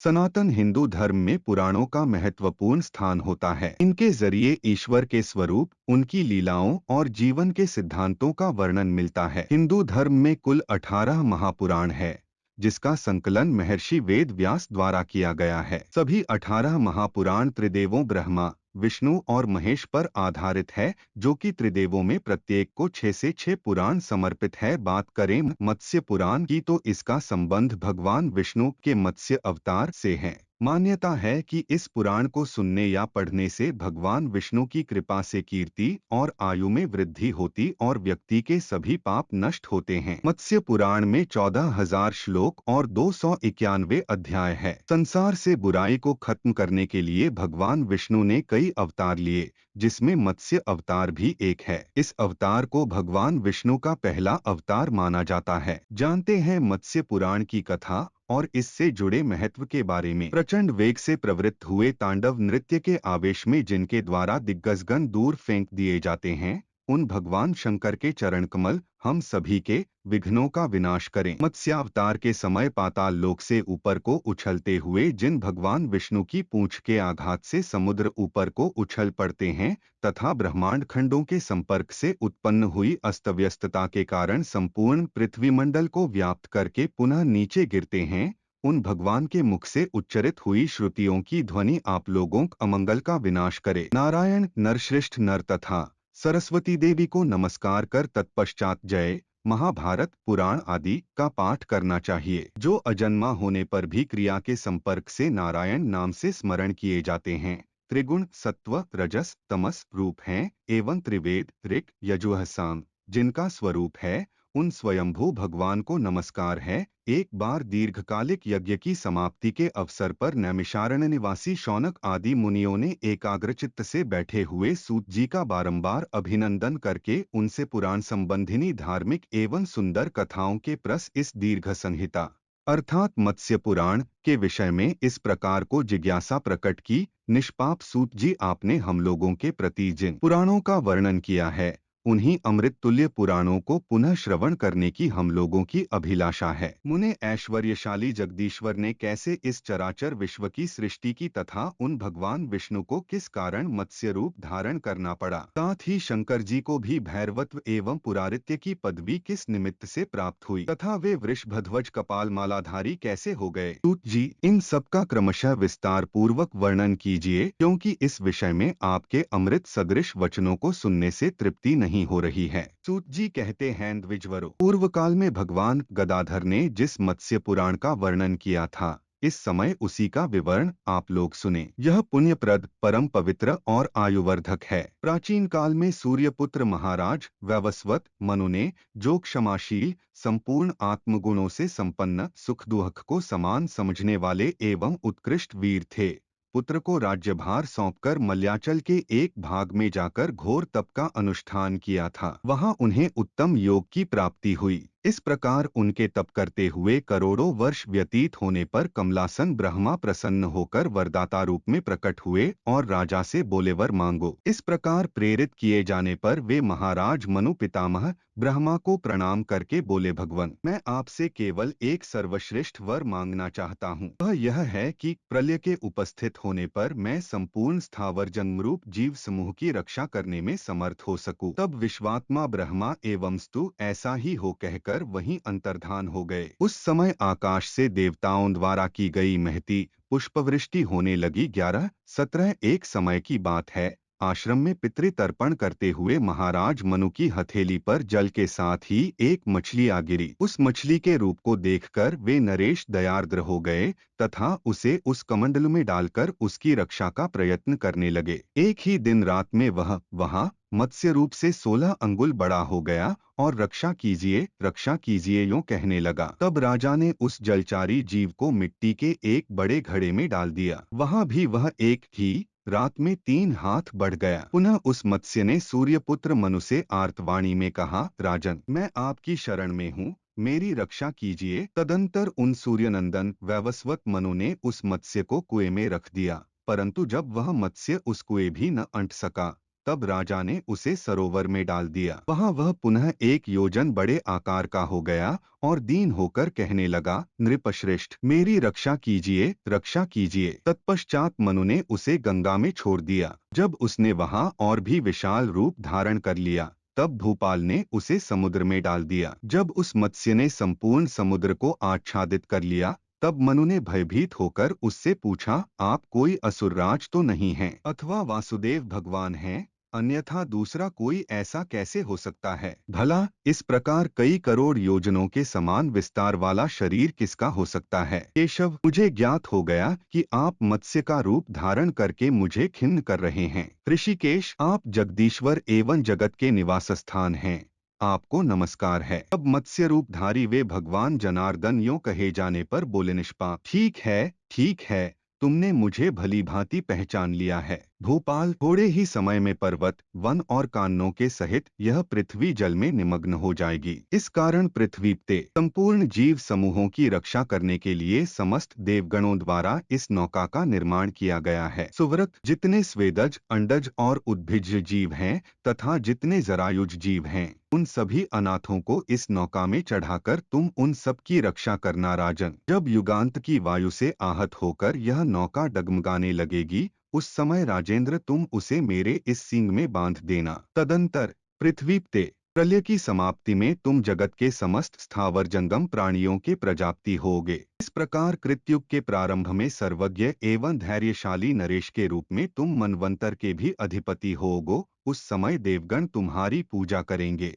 सनातन हिंदू धर्म में पुराणों का महत्वपूर्ण स्थान होता है। इनके जरिए ईश्वर के स्वरूप, उनकी लीलाओं और जीवन के सिद्धांतों का वर्णन मिलता है। हिंदू धर्म में कुल 18 महापुराण है, जिसका संकलन महर्षि वेद व्यास द्वारा किया गया है। सभी 18 महापुराण त्रिदेवों ब्रह्मा, विष्णु और महेश पर आधारित है, जो कि त्रिदेवों में प्रत्येक को 6 से 6 पुराण समर्पित है। बात करें मत्स्य पुराण की तो इसका संबंध भगवान विष्णु के मत्स्य अवतार से है। मान्यता है कि इस पुराण को सुनने या पढ़ने से भगवान विष्णु की कृपा से कीर्ति और आयु में वृद्धि होती और व्यक्ति के सभी पाप नष्ट होते हैं। मत्स्य पुराण में 14,000 श्लोक और 291 अध्याय है। संसार से बुराई को खत्म करने के लिए भगवान विष्णु ने कई अवतार लिए, जिसमें मत्स्य अवतार भी एक है। इस अवतार को भगवान विष्णु का पहला अवतार माना जाता है। जानते हैं मत्स्य पुराण की कथा और इससे जुड़े महत्व के बारे में। प्रचंड वेग से प्रवृत्त हुए तांडव नृत्य के आवेश में जिनके द्वारा दिग्गजगण दूर फेंक दिए जाते हैं, उन भगवान शंकर के चरण कमल हम सभी के विघ्नों का विनाश करें। मत्स्यावतार के समय पाताल लोक से ऊपर को उछलते हुए जिन भगवान विष्णु की पूंछ के आघात से समुद्र ऊपर को उछल पड़ते हैं तथा ब्रह्मांड खंडों के संपर्क से उत्पन्न हुई अस्तव्यस्तता के कारण संपूर्ण पृथ्वीमंडल को व्याप्त करके पुनः नीचे गिरते हैं, उन भगवान के मुख से उच्चरित हुई श्रुतियों की ध्वनि आप लोगों के अमंगल का विनाश करे। नारायण, नरश्रेष्ठ नर तथा सरस्वती देवी को नमस्कार कर तत्पश्चात जय, महाभारत, पुराण आदि का पाठ करना चाहिए। जो अजन्मा होने पर भी क्रिया के संपर्क से नारायण नाम से स्मरण किए जाते हैं। त्रिगुण सत्व रजस तमस रूप हैं एवं त्रिवेद ऋक् यजुः साम जिनका स्वरूप है, उन स्वयंभू भगवान को नमस्कार है। एक बार दीर्घकालिक यज्ञ की समाप्ति के अवसर पर नैमिषारण्य निवासी शौनक आदि मुनियों ने एकाग्रचित्त से बैठे हुए सूत जी का बारंबार अभिनंदन करके उनसे पुराण संबंधिनी धार्मिक एवं सुंदर कथाओं के प्रस इस दीर्घ संहिता अर्थात मत्स्य पुराण के विषय में इस प्रकार को जिज्ञासा प्रकट की। निष्पाप सूत जी, आपने हम लोगों के प्रति जिन पुराणों का वर्णन किया है, उन्हीं अमृत तुल्य पुराणों को पुनः श्रवण करने की हम लोगों की अभिलाषा है। मुने ऐश्वर्यशाली जगदीश्वर ने कैसे इस चराचर विश्व की सृष्टि की तथा उन भगवान विष्णु को किस कारण मत्स्य रूप धारण करना पड़ा, साथ ही शंकर जी को भी भैरवत्व एवं पुरारित्य की पदवी किस निमित्त से प्राप्त हुई तथा वे वृषभध्वज कपाल मालाधारी कैसे हो गए। सूत जी, इन सब का क्रमशः विस्तार पूर्वक वर्णन कीजिए, क्योंकि इस विषय में आपके अमृत सदृश वचनों को सुनने से तृप्ति नहीं हो रही है। सूत जी कहते हैं, द्विजवरों, पूर्व काल में भगवान गदाधर ने जिस मत्स्य पुराण का वर्णन किया था, इस समय उसी का विवरण आप लोग सुने। यह पुण्यप्रद, परम पवित्र और आयुवर्धक है। प्राचीन काल में सूर्यपुत्र महाराज वैवस्वत मनु ने, जो क्षमाशील, संपूर्ण आत्मगुणों से संपन्न, सुख दुख को समान समझने वाले एवं उत्कृष्ट वीर थे, पुत्र को राज्यभार सौंपकर मल्याचल के एक भाग में जाकर घोर तप का अनुष्ठान किया था। वहां उन्हें उत्तम योग की प्राप्ति हुई। इस प्रकार उनके तप करते हुए करोड़ों वर्ष व्यतीत होने पर कमलासन ब्रह्मा प्रसन्न होकर वरदाता रूप में प्रकट हुए और राजा से बोले, वर मांगो। इस प्रकार प्रेरित किए जाने पर वे महाराज मनु पितामह ब्रह्मा को प्रणाम करके बोले, भगवान, मैं आपसे केवल एक सर्वश्रेष्ठ वर मांगना चाहता हूँ। वह यह है कि प्रलय के उपस्थित होने पर मैं संपूर्ण स्थावर जंगमरूप जीव समूह की रक्षा करने में समर्थ हो सकूं। तब विश्वात्मा ब्रह्मा एवं स्तु ऐसा ही हो कहकर वहीं अंतर्धान हो गए। उस समय आकाश से देवताओं द्वारा की गई महती पुष्पवृष्टि होने लगी। 11-17 एक समय की बात है। आश्रम में पितृतर्पण करते हुए महाराज मनु की हथेली पर जल के साथ ही एक मछली आ गिरी। उस मछली के रूप को देखकर वे नरेश दयार्द्र हो गए तथा उसे उस कमंडल में डालकर उसकी रक्षा का प्रयत्न करने लगे। एक ही दिन रात में वह वहां मत्स्य रूप से 16 अंगुल बड़ा हो गया और रक्षा कीजिए यूं कहने लगा। तब राजा ने उस जलचारी जीव को मिट्टी के एक बड़े घड़े में डाल दिया। वहां भी वह एक ही रात में 3 हाथ बढ़ गया। पुनः उस मत्स्य ने सूर्यपुत्र मनु से आर्तवाणी में कहा, राजन, मैं आपकी शरण में हूँ, मेरी रक्षा कीजिए। तदंतर उन सूर्यनंदन वैवस्वत मनु ने उस मत्स्य को कुएं में रख दिया, परंतु जब वह मत्स्य उस कुएं भी न अंट सका, तब राजा ने उसे सरोवर में डाल दिया। वहाँ वह पुनः 1 योजन बड़े आकार का हो गया और दीन होकर कहने लगा, नृपश्रेष्ठ, मेरी रक्षा कीजिए, रक्षा कीजिए। तत्पश्चात मनु ने उसे गंगा में छोड़ दिया। जब उसने वहाँ और भी विशाल रूप धारण कर लिया, तब भूपाल ने उसे समुद्र में डाल दिया। जब उस मत्स्य ने संपूर्ण समुद्र को आच्छादित कर लिया, तब मनु ने भयभीत होकर उससे पूछा, आप कोई असुरराज तो नहीं हैं, अथवा वासुदेव भगवान हैं? अन्यथा दूसरा कोई ऐसा कैसे हो सकता है? भला इस प्रकार कई करोड़ योजनों के समान विस्तार वाला शरीर किसका हो सकता है? केशव, मुझे ज्ञात हो गया कि आप मत्स्य का रूप धारण करके मुझे खिन्न कर रहे हैं। ऋषिकेश, आप जगदीश्वर एवं जगत के निवास स्थान हैं, आपको नमस्कार है। अब मत्स्य रूपधारी वे भगवान जनार्दन यों कहे जाने पर बोले, निष्पाप, ठीक है, तुमने मुझे भली भांति पहचान लिया है। भोपाल, थोड़े ही समय में पर्वत, वन और काननों के सहित यह पृथ्वी जल में निमग्न हो जाएगी। इस कारण पृथ्वी पे संपूर्ण जीव समूहों की रक्षा करने के लिए समस्त देवगणों द्वारा इस नौका का निर्माण किया गया है। सुव्रत, जितने स्वेदज, अंडज और उद्भिज जीव हैं तथा जितने जरायुज जीव हैं, उन सभी अनाथों को इस नौका में चढ़ाकर तुम उन सब की रक्षा करना राजन। जब युगांत की वायु से आहत होकर यह नौका डगमगाने लगेगी, उस समय राजेंद्र तुम उसे मेरे इस सींग में बांध देना। तदंतर पृथ्वी पे प्रलय की समाप्ति में तुम जगत के समस्त स्थावर जंगम प्राणियों के प्रजापति होगे। इस प्रकार कृतयुग के प्रारंभ में सर्वज्ञ एवं धैर्यशाली नरेश के रूप में तुम मनवंतर के भी अधिपति होगो। उस समय देवगण तुम्हारी पूजा करेंगे।